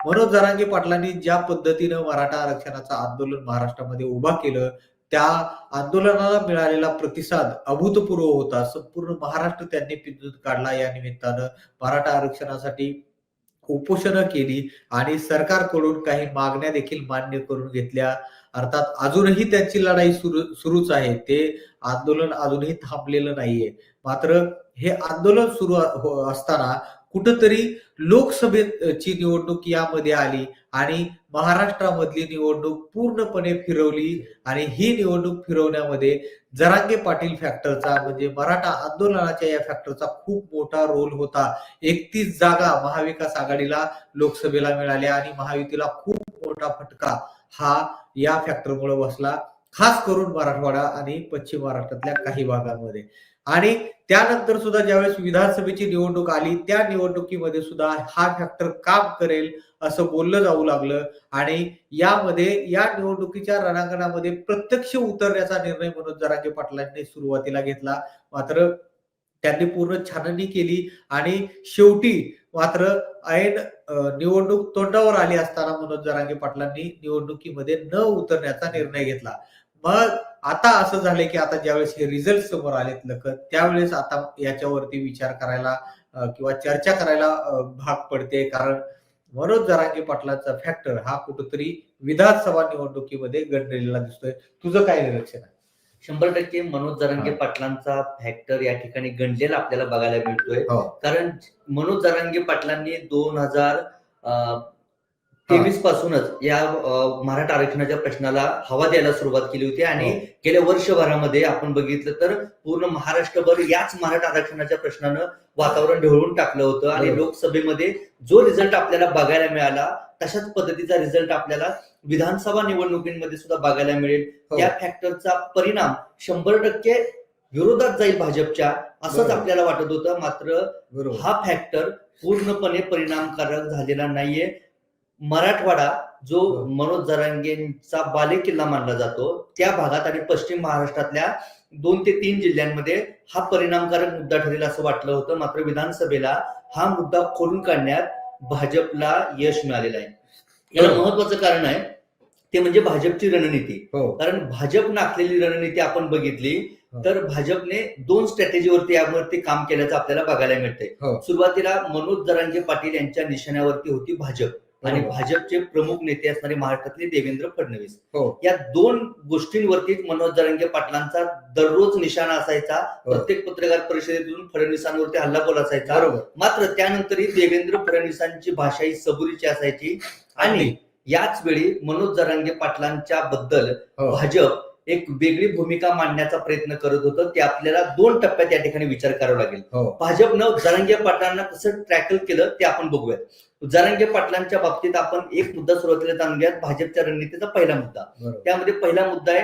मनोज जरांगे पाटलांनी ज्या पद्धतीनं मराठा आरक्षणाचं आंदोलन महाराष्ट्रामध्ये उभा केलं, त्या आंदोलनाला मिळालेला प्रतिसाद अभूतपूर्व होता. संपूर्ण महाराष्ट्र त्यांनी पिंजून काढला. या निमित्तानं मराठा आरक्षणासाठी उपोषणं केली आणि सरकारकडून काही मागण्या देखील मान्य करून घेतल्या. अर्थात अजूनही त्यांची लढाई सुरूच आहे. ते आंदोलन अजूनही थांबलेलं नाहीये. मात्र हे आंदोलन सुरू असताना कुठेतरी लोकसभेची निवडणूक यामध्ये आली आणि महाराष्ट्रामधली निवडणूक पूर्णपणे फिरवली आणि ही निवडणूक फिरवण्यामध्ये जरांगे पाटील फॅक्टरचा म्हणजे मराठा आंदोलनाच्या या फॅक्टरचा खूप मोठा रोल होता. 31 जागा महाविकास आघाडीला लोकसभेला मिळाल्या आणि महायुतीला खूप मोठा फटका हा या फॅक्टरमुळे बसला, खास करून मराठवाडा आणि पश्चिम महाराष्ट्रातल्या काही भागांमध्ये. आणि त्यानंतर सुद्धा ज्यावेळेस विधानसभेची निवडणूक आली, त्या निवडणुकीमध्ये सुद्धा हा फॅक्टर काम करेल असं बोललं जाऊ लागलं आणि या निवडणुकीच्या रणांगणामध्ये प्रत्यक्ष उतरण्याचा निर्णय मनोज जरांगे पाटलांनी सुरुवातीला घेतला. मात्र त्यांनी पूर्ण छाननी केली आणि शेवटी मात्र ऐन निवडणूक तोंडावर आली असताना मनोज जरांगे पाटलांनी निवडणुकीमध्ये न उतरण्याचा निर्णय घेतला. मग आता असं झालंय की आता ज्यावेळेस हे रिझल्ट समोर आलेत लखत, त्यावेळेस आता याच्यावरती विचार करायला किंवा चर्चा करायला भाग पडते. कारण मनोज जरांगे पाटलांचा फॅक्टर हा कुठेतरी विधानसभा निवडणुकीमध्ये गणलेला दिसतोय. तुझं काय निरीक्षण आहे? 100% मनोज जरांगे पाटलांचा फॅक्टर या ठिकाणी गणलेला आपल्याला बघायला मिळतोय. कारण मनोज जरांगे पाटलांनी 2023 पासूनच या मराठा आरक्षणाच्या प्रश्नाला हवा द्यायला सुरुवात केली होती आणि गेल्या वर्षभरामध्ये आपण बघितलं तर पूर्ण महाराष्ट्रभर याच मराठा आरक्षणाच्या प्रश्नानं वातावरण ढवळून टाकलं होतं आणि लोकसभेमध्ये जो रिझल्ट आपल्याला बघायला मिळाला तशाच पद्धतीचा रिझल्ट आपल्याला विधानसभा निवडणुकीमध्ये सुद्धा बघायला मिळेल. या फॅक्टरचा परिणाम 100% विरोधात जाईल भाजपच्या, असंच आपल्याला वाटत होतं. मात्र हा फॅक्टर पूर्णपणे परिणामकारक झालेला नाहीये. मराठवाडा जो मनोज जरांगेंचा बालेकिल्ला मानला जातो, त्या भागात आणि पश्चिम महाराष्ट्रातल्या 2 ते 3 जिल्ह्यांमध्ये हा परिणामकारक मुद्दा ठरेल असं वाटलं होतं. मात्र विधानसभेला हा मुद्दा खोडून काढण्यात भाजपला यश मिळालेलं आहे. याला महत्वाचं कारण आहे ते म्हणजे भाजपची रणनीती. कारण भाजपनं आखलेली रणनीती आपण बघितली तर भाजपने 2 स्ट्रॅटेजीवरती यावरती काम केल्याचं आपल्याला बघायला मिळतंय. सुरुवातीला मनोज जरांगे पाटील यांच्या निशाण्यावरती होती भाजप आणि भाजपचे प्रमुख नेते असणारे महाराष्ट्रातले देवेंद्र फडणवीस. या 2 गोष्टींवरतीच मनोज जरांगे पाटलांचा दररोज निशाणा असायचा. प्रत्येक पत्रकार परिषदेतून फडणवीसांवरती हल्लाबोल असायचा. मात्र त्यानंतरही देवेंद्र फडणवीसांची भाषा ही सबुरीची असायची आणि याच वेळी मनोज जरांगे पाटलांच्या बद्दल भाजप एक वेगळी भूमिका मांडण्याचा प्रयत्न करत होतं. ते आपल्याला 2 टप्प्यात या ठिकाणी विचार करावा लागेल. भाजपनं जरांगे पाटलांना कसं टॅकल केलं ते आपण बघूयात. जरांगे पाटलांच्या बाबतीत आपण एक मुद्दा सुरुवातीला जाणून घ्यात. भाजपच्या रणनीतीचा पहिला मुद्दा, त्यामध्ये पहिला मुद्दा आहे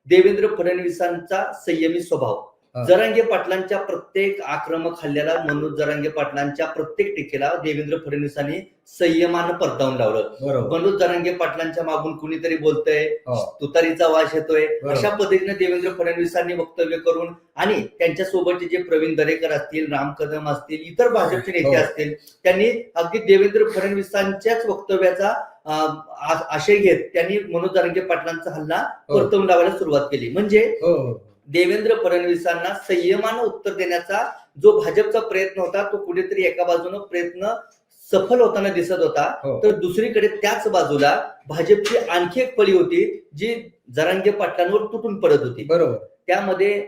देवेंद्र फडणवीसांचा संयमी स्वभाव. जरांगे पाटलांच्या प्रत्येक आक्रमक हल्ल्याला, मनोज जरांगे पाटलांच्या प्रत्येक टीकेला देवेंद्र फडणवीसांनी संयमानं परतावून लावलं. मनोज जरांगे पाटलांच्या मागून कुणीतरी बोलतंय, तुतारीचा वास येतोय, अशा पद्धतीने देवेंद्र फडणवीसांनी वक्तव्य करून आणि त्यांच्या सोबतचे जे प्रवीण दरेकर असतील, राम कदम असतील, इतर भाजपचे नेते असतील, त्यांनी अगदी देवेंद्र फडणवीसांच्याच वक्तव्याचा आशय घेत त्यांनी मनोज जरांगे पाटलांचा हल्ला परतवून लावायला सुरुवात केली. म्हणजे देवेंद्र फडणवीसांना संयमानं उत्तर देण्याचा जो भाजपचा प्रयत्न होता तो कुठेतरी एका बाजूने प्रयत्न सफल होताना दिसत होता, तर दुसरीकडे त्याच बाजूला भाजपची आणखी एक फळी होती जी जरांगे पाटलांवर तुटून पडत होती. त्यामध्ये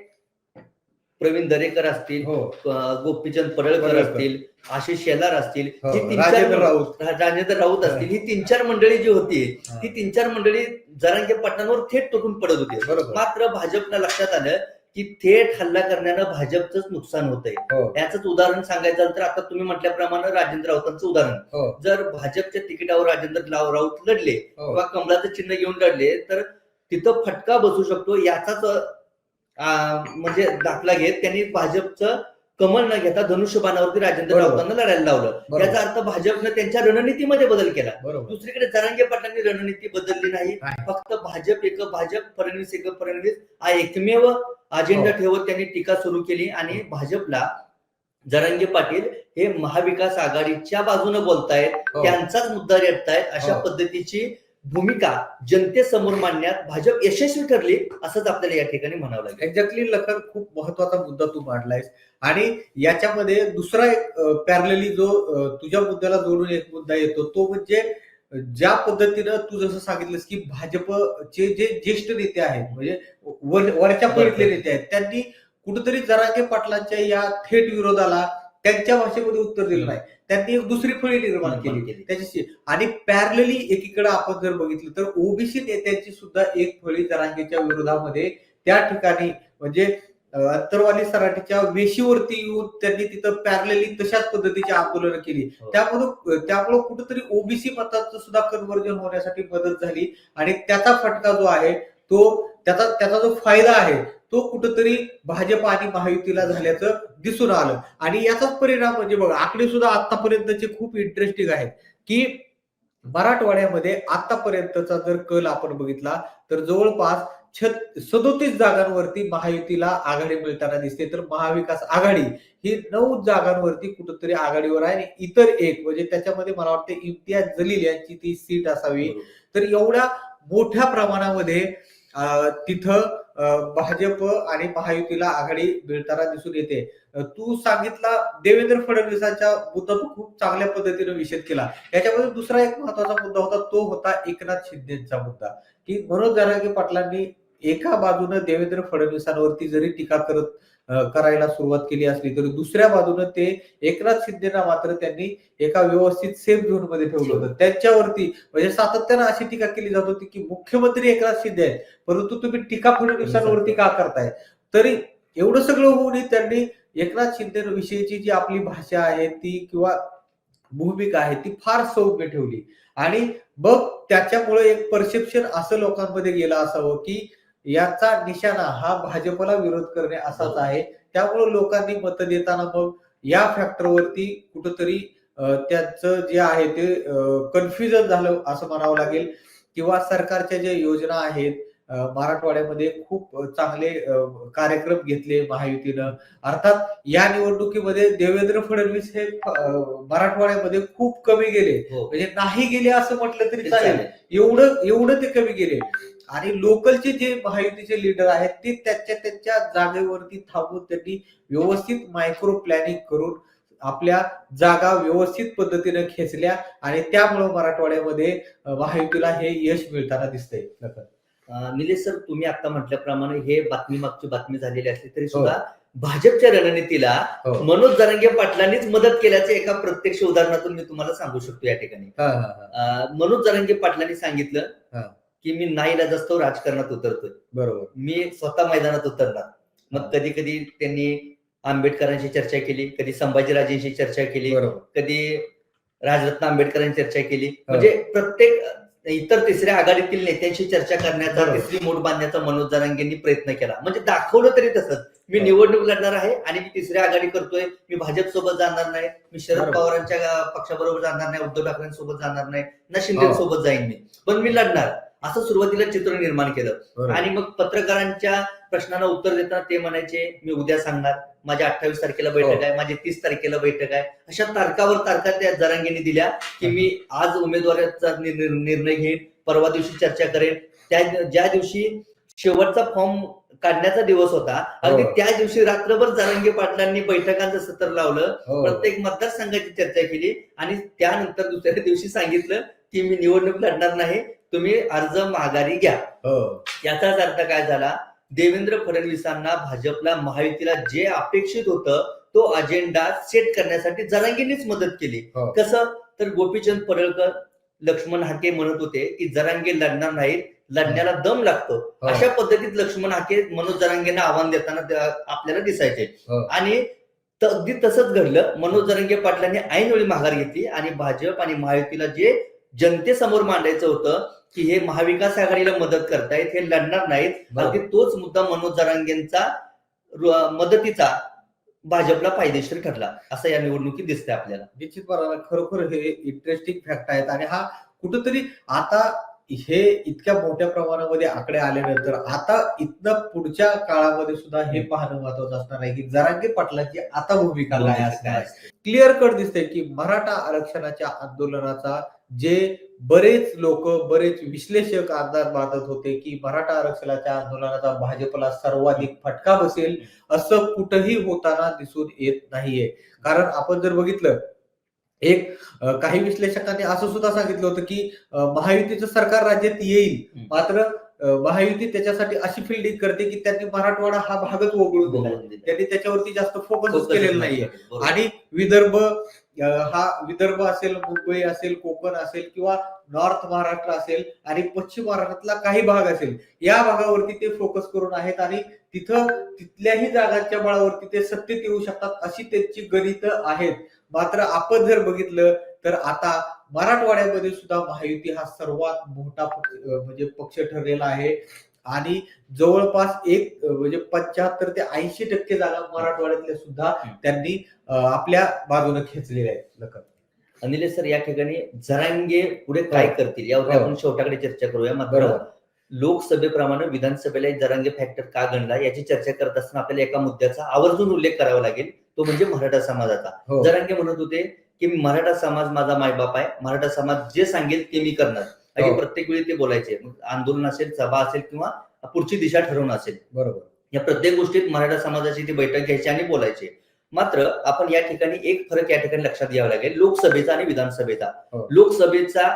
प्रवीण दरेकर असतील, गोपीचंद पडळकर असतील, आशिष शेलार असतील, राजेंद्र राऊत असतील, ही 3-4 मंडळी जी होती ती 3-4 मंडळी जरांगे पाटलांवर थेट तुटून पडत होती. मात्र भाजपला लक्षात आलं की थेट हल्ला करण्यानं भाजपचंच नुकसान होतंय. याच उदाहरण सांगायचं तर आता तुम्ही म्हटल्याप्रमाणे राजेंद्र राऊतांचं उदाहरण, जर भाजपच्या तिकिटावर राजेंद्र राऊत लढले किंवा कमळाचं चिन्ह घेऊन लढले तर तिथं फटका बसू शकतो. याचाच म्हणजे दाखला घेत त्यांनी भाजपचं कमल न घेता धनुष्यबाणावरती राजेंद्र राऊतांना लढायला लावलं. याचा अर्थ भाजपनं त्यांच्या रणनीतीमध्ये बदल केला. दुसरीकडे जरांगे पाटलांनी रणनीती बदलली नाही. फक्त भाजप एक भाजप, फडणवीस एक फडणवीस हा एकमेव अजेंडा ठेवत त्यांनी टीका सुरू केली आणि भाजपला जरांगे पाटील हे महाविकास आघाडीच्या बाजूने बोलतायत, हो. त्यांचाच मुद्दा रेटतायत, अशा हो. पद्धतीची भूमिका जनतेसमोर मांडण्यात भाजप यशस्वी ठरली असंच आपल्याला या ठिकाणी म्हणावं लागेल. एक्झॅक्टली लखन, खूप महत्वाचा मुद्दा तू मांडलायस. आणि याच्यामध्ये दुसरा एक पॅरलली जो तुझ्या मुद्द्याला जोडून एक मुद्दा येतो, तो म्हणजे ज्या पद्धतीनं तू जसं सांगितलंस की भाजपचे जे ज्येष्ठ नेते आहेत, म्हणजे वरच्या फळीतले नेते आहेत, त्यांनी कुठेतरी जरांगे पाटलांच्या या थेट विरोधाला त्यांच्या भाषेमध्ये उत्तर दिलं नाही. त्यांनी एक दुसरी फळी निर्माण केली त्याच्याशी. आणि पॅरलली एकीकडे आपण जर बघितलं तर ओबीसी नेत्यांची सुद्धा एक फळी जरांगेच्या विरोधामध्ये त्या ठिकाणी, म्हणजे अंतरवाली सराटीच्या वेशीवरती येऊन त्यांनी तिथं पॅरलली तशाच पद्धतीची आंदोलनं केली. हो. त्यामुळे कुठेतरी ओबीसी मताचं सुद्धा कन्व्हर्जन होण्यासाठी मदत झाली. आणि त्याचा फटका जो आहे तो त्याचा जो फायदा आहे तो कुठेतरी भाजप आणि महायुतीला झाल्याचं दिसून आलं. आणि याचाच परिणाम म्हणजे बघा, आकडे सुद्धा आतापर्यंतचे खूप इंटरेस्टिंग आहेत की मराठवाड्यामध्ये आतापर्यंतचा जर कल आपण बघितला तर जवळपास 37 जागांवरती महायुतीला आघाडी मिळताना दिसते, तर महाविकास आघाडी ही 9 जागांवरती कुठेतरी आघाडीवर आहे. आणि इतर एक म्हणजे त्याच्यामध्ये मला वाटतं इम्तियाज जलील यांची ती सीट असावी. तर एवढ्या मोठ्या प्रमाणामध्ये तिथं भाजप आणि महायुतीला आघाडी मिळताना दिसून येते. तू सांगितला देवेंद्र फडणवीसांच्या मुद्दा तू खूप चांगल्या पद्धतीने विषद केला. याच्यामध्ये दुसरा एक महत्वाचा मुद्दा होता, तो होता एकनाथ शिंदेचा मुद्दा. की मनोज जरांगे पाटलांनी एका बाजूने देवेंद्र फडणवीसांवरती जरी टीका करायला सुरुवात केली असली तरी दुसऱ्या बाजूने ते एकनाथ शिंदेना मात्र त्यांनी एका व्यवस्थित सेफ झोन मध्ये ठेवलं होतं. त्यांच्यावरती म्हणजे सातत्यानं अशी टीका केली जात होती की मुख्यमंत्री एकनाथ शिंदे आहेत, परंतु तुम्ही टीका फडणवीसांवरती का करताय. तरी एवढं सगळं होऊनही त्यांनी एकनाथ शिंदे विषयीची जी आपली भाषा आहे ती किंवा भूमिका आहे ती फार सौम्य ठेवली. आणि मग त्याच्यामुळे एक परसेप्शन असं लोकांमध्ये गेलं असावं की याचा निशाणा हा भाजपला विरोध करणे असाच आहे. त्यामुळे लोकांनी मत देताना मग या फॅक्टरवरती कुठंतरी त्यांचं जे आहे ते कन्फ्युजन झालं असं म्हणावं लागेल. किंवा सरकारच्या ज्या योजना आहेत, मराठवाड्यामध्ये खूप चांगले कार्यक्रम घेतले महायुतीनं. अर्थात या निवडणुकीमध्ये देवेंद्र फडणवीस हे मराठवाड्यामध्ये खूप कमी गेले, हो. म्हणजे नाही गेले असं म्हटलं तरी चालेल, एवढं ते कमी गेले. आणि लोकलचे जे महायुतीचे लीडर आहेत ते त्यांच्या जागेवरती थांबून त्यांनी व्यवस्थित मायक्रो प्लॅनिंग करून आपल्या जागा व्यवस्थित पद्धतीने खेचल्या. आणि त्यामुळे मराठवाड्यामध्ये महायुतीला हे यश मिळताना दिसतंय. निलेश सर, तुम्ही आता म्हटल्याप्रमाणे हे बातमी मागची बातमी झालेली असली तरी सुद्धा भाजपच्या रणनीतीला मनोज जरांगे पाटलांनीच मदत केल्याचं एका प्रत्यक्ष उदाहरणातून मी तुम्हाला सांगू शकतो या ठिकाणी. मनोज जरांगे पाटलांनी सांगितलं की मी नाईलाजास्तव राजकारणात उतरतोय, बरोबर, मी स्वतः मैदानात उतरणार. मग कधी कधी त्यांनी आंबेडकरांशी चर्चा केली, कधी संभाजीराजेंशी चर्चा केली, कधी राजरत्न आंबेडकरांची चर्चा केली. म्हणजे प्रत्येक इतर तिसऱ्या आघाडीतील नेत्यांशी चर्चा करण्याचा, तिसरी मूठ बांधण्याचा मनोज जरांगेंनी प्रयत्न केला. म्हणजे दाखवलं तरी तसंच, मी निवडणूक लढणार आहे आणि मी तिसऱ्या आघाडी करतोय, मी भाजप सोबत जाणार नाही, मी शरद पवारांच्या पक्षाबरोबर जाणार नाही, उद्धव ठाकरेंसोबत जाणार नाही, ना शिंदे सोबत जाईन मी, पण मी लढणार, असं सुरुवातीला चित्र निर्माण केलं. आणि मग पत्रकारांच्या प्रश्नांना उत्तर देताना ते म्हणायचे मी उद्या सांगणार, माझ्या 28 तारखेला बैठक आहे, माझी 30 तारखेला बैठक आहे. अशा तारखावर तारखा त्या जरांगेंनी दिल्या की मी आज उमेदवाराचा निर्णय घेईन, परवा दिवशी चर्चा करेन. ज्या दिवशी शेवटचा फॉर्म काढण्याचा दिवस होता, अगदी त्या दिवशी रात्रभर जरांगे पाटलांनी बैठकांचं सत्र लावलं, प्रत्येक मतदारसंघाची चर्चा केली आणि त्यानंतर दुसऱ्या दिवशी सांगितलं की मी निवडणूक लढणार नाही, तुम्ही अर्ज माघारी घ्या. याचाच अर्थ काय झाला, देवेंद्र फडणवीसांना, भाजपला, महायुतीला जे अपेक्षित होतं तो अजेंडा सेट करण्यासाठी जरांगेंनीच मदत केली. कसं तर गोपीचंद पडळकर, लक्ष्मण हाके म्हणत होते की जरांगे लढणार नाहीत, लढण्याला दम लागतो. अशा पद्धतीत लक्ष्मण हाके मनोज जरांगेंना आव्हान देताना आपल्याला दिसायचे. आणि अगदी तसंच घडलं. मनोज जरांगे पाटलांनी ऐनवेळी माघार घेतली आणि भाजप आणि महायुतीला जे जनतेसमोर मांडायचं होतं की हे महाविकास आघाडीला मदत करतायत, हे लढणार नाहीत, अगदी तोच मुद्दा मनोज जरांगेंचा मदतीचा भाजपला फायदेशीर ठरला असं या निवडणुकीत दिसतंय आपल्याला. निश्चितपणे खरोखर हे इंटरेस्टिंग फॅक्ट आहेत. आणि हा कुठंतरी आता हे इतक्या मोठ्या प्रमाणामध्ये आकडे आल्यानंतर आता इथनं पुढच्या काळामध्ये सुद्धा हे पाहणं महत्वाचं असणार आहे की जरांगे पाटलांची आता भूमिका काय असणार आहे. क्लिअर कट दिसतंय की मराठा आरक्षणाच्या आंदोलनाचा जे बरेच लोक बरेच विश्लेषक अंदाज बांधत होते की मराठा आरक्षणाच्या आंदोलनाचा भाजपला सर्वाधिक फटका बसेल असं कुठंही होताना दिसून येत नाहीये. कारण आपण जर बघितलं काही विश्लेषकांनी असं सुद्धा सांगितलं होतं की महायुतीचं सरकार राज्यात येईल, मात्र महायुती त्याच्यासाठी अशी फिल्डिंग करते की त्यांनी मराठवाडा हा भागच वगळून दिला, त्यांनी त्याच्यावरती जास्त फोकस केलेला नाहीये. आणि विदर्भ असेल, मुंबई असेल, कोकण असेल किंवा नॉर्थ महाराष्ट्र असेल आणि पश्चिम महाराष्ट्रातला काही भाग असेल, या भागावरती ते फोकस करून आहेत आणि तिथल्याही जागांच्या बळावरती ते सत्तेत येऊ शकतात अशी त्यांची गणित आहेत. मात्र आपण जर बघितलं तर आता मराठवाड्यामध्ये सुद्धा महायुती हा सर्वात मोठा म्हणजे पक्ष ठरलेला आहे आणि जवळपास म्हणजे 75 ते 80% जागा मराठवाड्यातल्या सुद्धा त्यांनी आपल्या बाजूने खेचलेल्या आहेत. अनिल सर, या ठिकाणी जरांगे पुढे काय करतील यावर आपण शेवटाकडे चर्चा करूया. मात्र लोकसभेप्रमाणे विधानसभेला जरांगे फॅक्टर का गणला याची चर्चा करत असताना आपल्याला एका मुद्द्याचा आवर्जून उल्लेख करावा लागेल, तो म्हणजे मराठा समाजाचा. जरांगे म्हणत होते की मराठा समाज माझा मायबाप आहे, मराठा समाज जे सांगेल ते मी करणार. आणि प्रत्येक वेळी ते बोलायचे, आंदोलन असेल, सभा असेल किंवा पुढची दिशा ठरवणं असेल, बरोबर, या प्रत्येक गोष्टीत मराठा समाजाची ती बैठक घ्यायची आणि बोलायचे. मात्र आपण या ठिकाणी एक फरक या ठिकाणी लक्षात घ्यावा लागेल, लोकसभेचा आणि विधानसभेचा. लोकसभेचा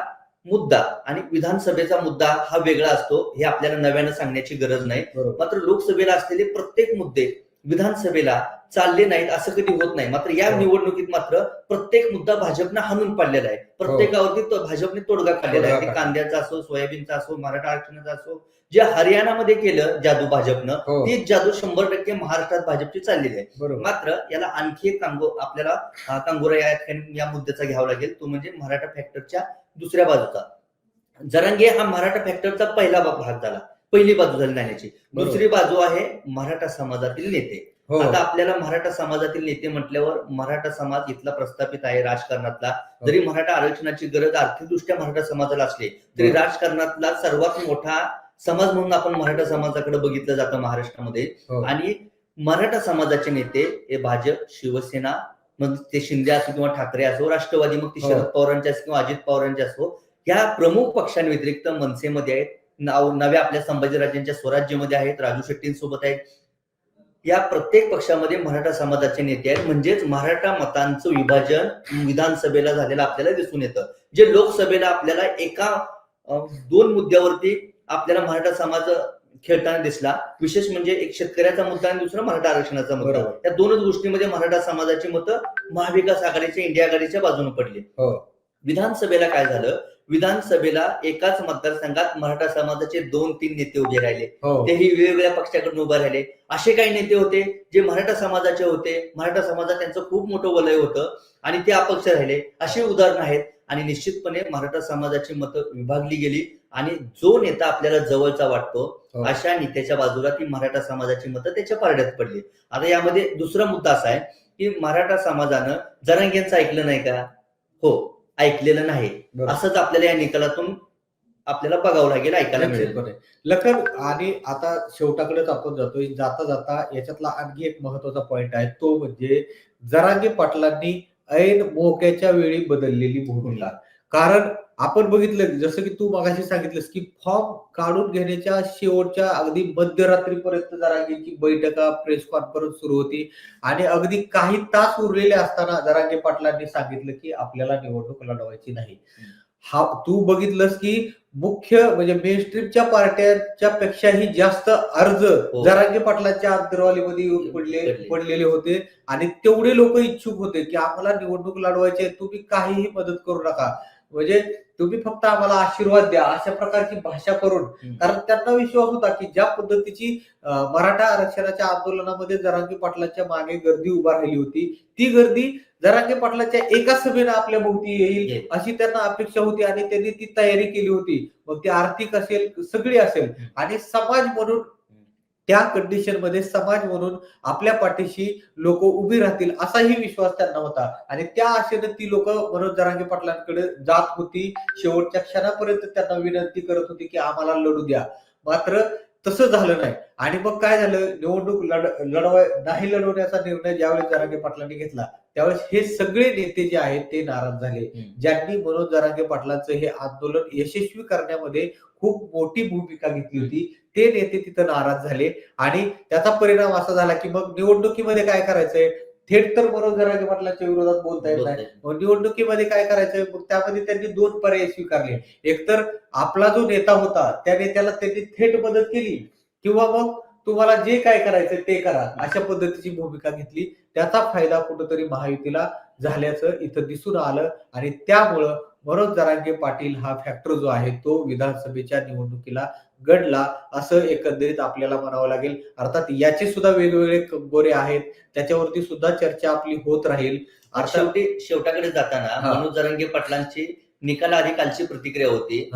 मुद्दा आणि विधानसभेचा मुद्दा हा वेगळा असतो, हे आपल्याला नव्यानं सांगण्याची गरज नाही. मात्र लोकसभेला असलेले प्रत्येक मुद्दे विधानसभेला चालले नाहीत असं कधी होत नाही. मात्र या निवडणुकीत मात्र प्रत्येक मुद्दा भाजपनं हाणून पाडलेला आहे, प्रत्येकावरती भाजपने तोडगा काढलेला आहे. ते कांद्याचा असो, सोयाबीनचा असो, मराठा आरक्षणाचा असो, जे हरियाणामध्ये केलं जादू भाजपनं, तीच जादू 100% महाराष्ट्रात भाजपची चाललेली आहे. मात्र याला आणखी एक आपल्याला कांगोरा या मुद्द्याचा घ्यावा लागेल, तो म्हणजे मराठा फॅक्टरच्या दुसऱ्या बाजूचा. जरांगे हा मराठा फॅक्टरचा पहिला भाग झाला, पहिली बाजू झाली नाण्याची. दुसरी बाजू आहे मराठा समाजातील नेते. आता आपल्याला मराठा समाजातील नेते म्हटल्यावर मराठा समाज इथला प्रस्थापित आहे राजकारणातला. जरी मराठा आरक्षणाची गरज आर्थिकदृष्ट्या मराठा समाजाला असली तरी राजकारणातला सर्वात मोठा समाज म्हणून आपण मराठा समाजाकडे बघितलं जातं महाराष्ट्रामध्ये. आणि मराठा समाजाचे नेते हे भाजप, शिवसेना, मग ते शिंदे असो किंवा ठाकरे असो, राष्ट्रवादी, मग ते शरद पवारांचे असो किंवा अजित पवारांचे असो, या प्रमुख पक्षांव्यतिरिक्त मनसेमध्ये आहेत, नव्या आपल्या संभाजीराजांच्या स्वराज्यमध्ये आहेत, राजू शेट्टींसोबत आहेत. या प्रत्येक पक्षामध्ये मराठा समाजाचे नेते आहेत. म्हणजेच मराठा मतांचं विभाजन विधानसभेला झालेलं आपल्याला दिसून येतं. जे लोकसभेला आपल्याला एका 2 मुद्द्यावरती आपल्याला मराठा समाज खेळताना दिसला, विशेष म्हणजे एक शेतकऱ्याचा मुद्दा आणि दुसरा मराठा आरक्षणाचा मुद्दा. या 2च गोष्टीमध्ये मराठा समाजाची मतं महाविकास आघाडीच्या, इंडिया आघाडीच्या बाजूने पडली. विधानसभेला काय झालं, विधानसभेला एकाच मतदारसंघात मराठा समाजाचे 2-3 नेते उभे राहिले, तेही वेगवेगळ्या पक्षाकडून उभे राहिले. असे काही नेते होते जे मराठा समाजाचे होते, मराठा समाजात त्यांचं खूप मोठं वलय होतं आणि ते अपक्ष राहिले, अशी उदाहरणं आहेत. आणि निश्चितपणे मराठा समाजाची मतं विभागली गेली आणि जो नेता आपल्याला जवळचा वाटतो अशा नेत्याच्या बाजूला ती मराठा समाजाची मतं त्याच्या पारड्यात पडली. आता यामध्ये दुसरा मुद्दा असा आहे की मराठा समाजानं जरांगेंचं ऐकलं नाही का? हो, ऐकलेलं नाही. असंच आपल्याला या निकालातून आपल्याला बघावं लागेल, ऐकायला मिळेल. लखन, आणि आता शेवटाकडेच आपण जातोय. जाता जाता याच्यातला आणखी एक महत्वाचा पॉइंट आहे, तो म्हणजे जरांगे पाटलांनी ऐन मोक्याच्या वेळी बदललेली भूमिका. कारण आपण बघितलं, जसं की तू मगाशी सांगितलंस की फॉर्म काढून घेण्याच्या शेवटच्या अगदी मध्यरात्रीपर्यंत जरांगेची बैठका, प्रेस कॉन्फरन्स सुरू होती आणि अगदी काही तास उरलेले असताना जरांगे पाटलांनी सांगितलं की आपल्याला निवडणूक लढवायची नाही. तू बघितलंस की मुख्य म्हणजे मेनस्ट्रीमच्या पार्ट्यांच्या पेक्षाही जास्त अर्ज जरांगे पाटलांच्या अंतरवालीमध्ये पडलेले होते आणि तेवढे लोक इच्छुक होते की आम्हाला निवडणूक लढवायची आहे, तुम्ही काहीही मदत करू नका, म्हणजे तुम्ही फक्त आम्हाला आशीर्वाद द्या, अशा प्रकारची भाषा करून. कारण त्यांना विश्वास होता की ज्या पद्धतीची मराठा आरक्षणाच्या आंदोलनामध्ये जरांगे पाटलांच्या मागे गर्दी उभा राहिली होती, ती गर्दी जरांगे पाटलांच्या एका सभेनं आपल्या भोवती येईल अशी त्यांना अपेक्षा होती आणि त्यांनी ती तयारी केली होती. मग ती आर्थिक असेल, सगळी असेल, आणि समाज म्हणून त्या कंडिशन मध्ये समाज म्हणून आपल्या पाठीशी लोक उभी राहतील असाही विश्वास त्यांना होता आणि त्या आशेने ती लोक मनोज जरांगे पाटलांकडे जात होती. शेवटच्या क्षणापर्यंत त्यांना विनंती करत होती की आम्हाला लढू द्या. मात्र तसं झालं नाही आणि मग काय झालं, निवडणूक नाही लढवण्याचा निर्णय ज्यावेळेस जरांगे पाटलांनी घेतला त्यावेळेस हे सगळे नेते जे आहेत ते नाराज झाले. ज्यांनी मनोज जरांगे पाटलांचं हे आंदोलन यशस्वी करण्यामध्ये खूप मोठी भूमिका घेतली होती ते नेते तिथं नाराज झाले आणि त्याचा परिणाम असा झाला की मग निवडणुकीमध्ये काय करायचंय, थेट तर मनोज जरांगे पाटलांच्या विरोधात बोलता येत नाही. मग निवडणुकीमध्ये काय करायचंय, मग त्यामध्ये त्यांनी 2 पर्याय स्वीकारले. एकतर आपला जो नेता होता त्या नेत्याला त्यांनी थेट मदत केली किंवा मग तुम्हाला जे काय करायचंय ते करा अशा पद्धतीची भूमिका घेतली. त्याचा फायदा कुठंतरी महायुतीला झाल्याचं इथं दिसून आलं आणि त्यामुळं मनोज जरांगे पाटील हा फॅक्टर जो आहे तो विधानसभेच्या निवडणुकीला गडला असं एकंदरीत आपल्याला म्हणावं लागेल. अर्थात याचे सुद्धा वेगवेगळे गोरे आहेत, त्याच्यावरती सुद्धा चर्चा आपली होत राहील. शेवटाकडे जाताना मनोज जरांगे पाटलांची निकालाआधी कालची प्रतिक्रिया होती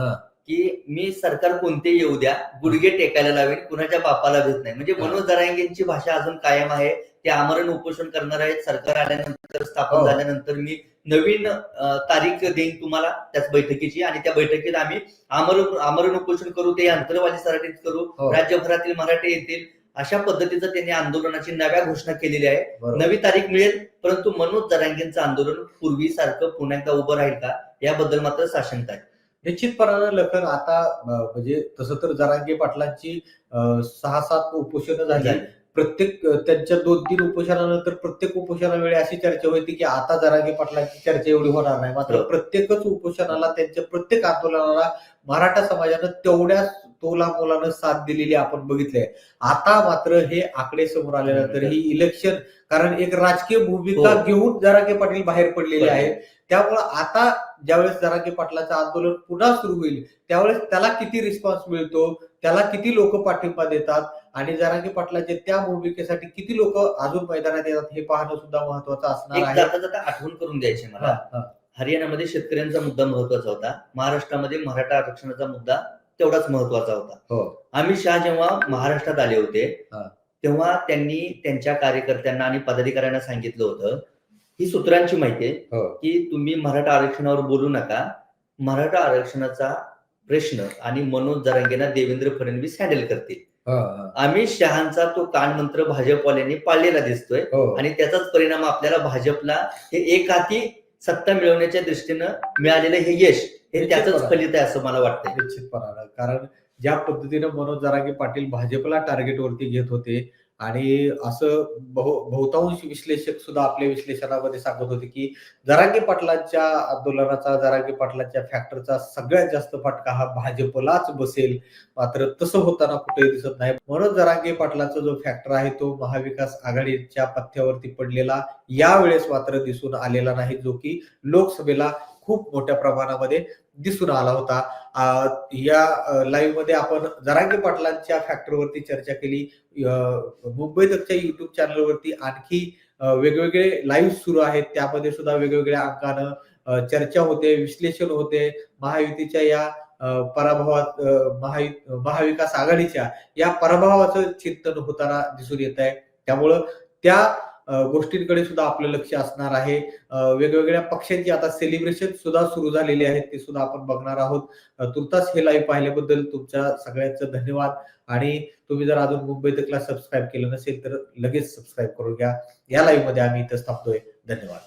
की मी सरकार कोणते येऊ द्या, गुडघे टेकायला लावेल, कुणाच्या बापाला भेट नाही. म्हणजे मनोज जरांगेंची भाषा अजून कायम आहे. ते आमरण उपोषण करणार आहेत. सरकार आल्यानंतर, स्थापन झाल्यानंतर मी नवीन तारीख देईन तुम्हाला त्याच बैठकीची आणि त्या बैठकीत आम्ही आमरण उपोषण करू, ते अंतरवाली सराटीत करू, राज्यभरातील मराठी येतील अशा पद्धतीचं त्यांनी आंदोलनाची नव्या घोषणा केलेली आहे. नवी तारीख मिळेल, परंतु मनोज जरांगेंचं आंदोलन पूर्वीसारखं पुन्हा एकदा उभं राहील का याबद्दल मात्र साशंकता आहे. निश्चितपणानं लखन आता म्हणजे तसं तर जरांगे पाटलांची 6-7 उपोषणं झाली. प्रत्येक त्यांच्या 2-3 उपोषणानंतर प्रत्येक उपोषणावेळी अशी चर्चा होती की आता जरांगे पाटलांची चर्चा एवढी होणार नाही. मात्र प्रत्येकच उपोषणाला, त्यांच्या प्रत्येक आंदोलनाला मराठा समाजानं तेवढ्याच तोलामोलानं साथ दिलेली आपण बघितले. आता मात्र हे आकडे समोर आल्यानंतर ही इलेक्शन, कारण एक राजकीय भूमिका घेऊन जरांगे पाटील बाहेर पडलेले आहेत. त्यामुळे आता ज्यावेळेस जरांगे पाटलाचं आंदोलन पुन्हा सुरू होईल त्यावेळेस त्याला किती रिस्पॉन्स मिळतो, त्याला किती लोक पाठिंबा देतात आणि जरांगे पाटलाच्या त्या भूमिकेसाठी किती लोक अजून मैदानात येतात हे पाहणं सुद्धा महत्वाचं असणार आहे. जाता जाता आठवण करून द्यायची मला, हरियाणामध्ये शेतकऱ्यांचा मुद्दा महत्वाचा होता, महाराष्ट्रामध्ये मराठा आरक्षणाचा मुद्दा तेवढाच महत्वाचा होता. अमित शहा जेव्हा महाराष्ट्रात आले होते तेव्हा त्यांनी त्यांच्या कार्यकर्त्यांना आणि पदाधिकाऱ्यांना सांगितलं होतं, ही सूत्रांची माहिती आहे की तुम्ही मराठा आरक्षणावर बोलू नका, मराठा आरक्षणाचा प्रश्न आणि मनोज जरांगेंना देवेंद्र फडणवीस हँडल करतील. अमित शहांचा तो कानमंत्र भाजपवाल्यांनी पाळलेला दिसतोय आणि त्याचाच परिणाम आपल्याला भाजपला हे एक हाती सत्ता मिळवण्याच्या दृष्टीनं मिळालेलं हे यश हे त्याचंच फलित आहे असं मला वाटतंय. निश्चितपणानं, कारण ज्या पद्धतीनं मनोज जरांगे पाटील भाजपला टार्गेटवरती घेत होते आणि असं बहुतांश विश्लेषक सुद्धा आपल्या विश्लेषणामध्ये सांगत होते की जरांगे पाटलांच्या आंदोलनाचा, जरांगे पाटलांच्या फॅक्टरचा सगळ्यात जास्त फटका हा भाजपलाच बसेल. मात्र तसं होताना कुठेही दिसत नाही. मनोज जरांगे पाटलांचा जो फॅक्टर आहे तो महाविकास आघाडीच्या पथ्यावरती पडलेला यावेळेस मात्र दिसून आलेला नाही, जो की लोकसभेला खूप मोठ्या प्रमाणामध्ये दिसून आला होता. या लाईव्ह मध्ये आपण जरांगे पाटलांच्या फॅक्टरवरती चर्चा केली. मुंबई तकच्या युट्यूब चॅनलवरती आणखी वेगवेगळे लाईव्ह सुरू आहेत, त्यामध्ये सुद्धा वेगवेगळ्या अंकानं चर्चा होते, विश्लेषण होते. महायुतीच्या या पराभवात, महाविकास आघाडीच्या या पराभवाचं चिंतन होताना दिसून येत आहे. त्यामुळं त्या गोष्टींकडे सुद्धा आपलं लक्ष असणार आहे. वेगवेगळ्या पक्षांची आता सेलिब्रेशन सुद्धा सुरू झालेली आहेत, ते सुद्धा आपण बघणार आहोत. तुर्तास हे लाईव्ह पाहिल्याबद्दल तुमच्या सगळ्यांचं धन्यवाद आणि तुम्ही जर अजून मुंबई तकला सबस्क्राईब केलं नसेल तर लगेच सबस्क्राईब करून घ्या. या लाईव्ह मध्ये आम्ही इथं थांबतोय. धन्यवाद.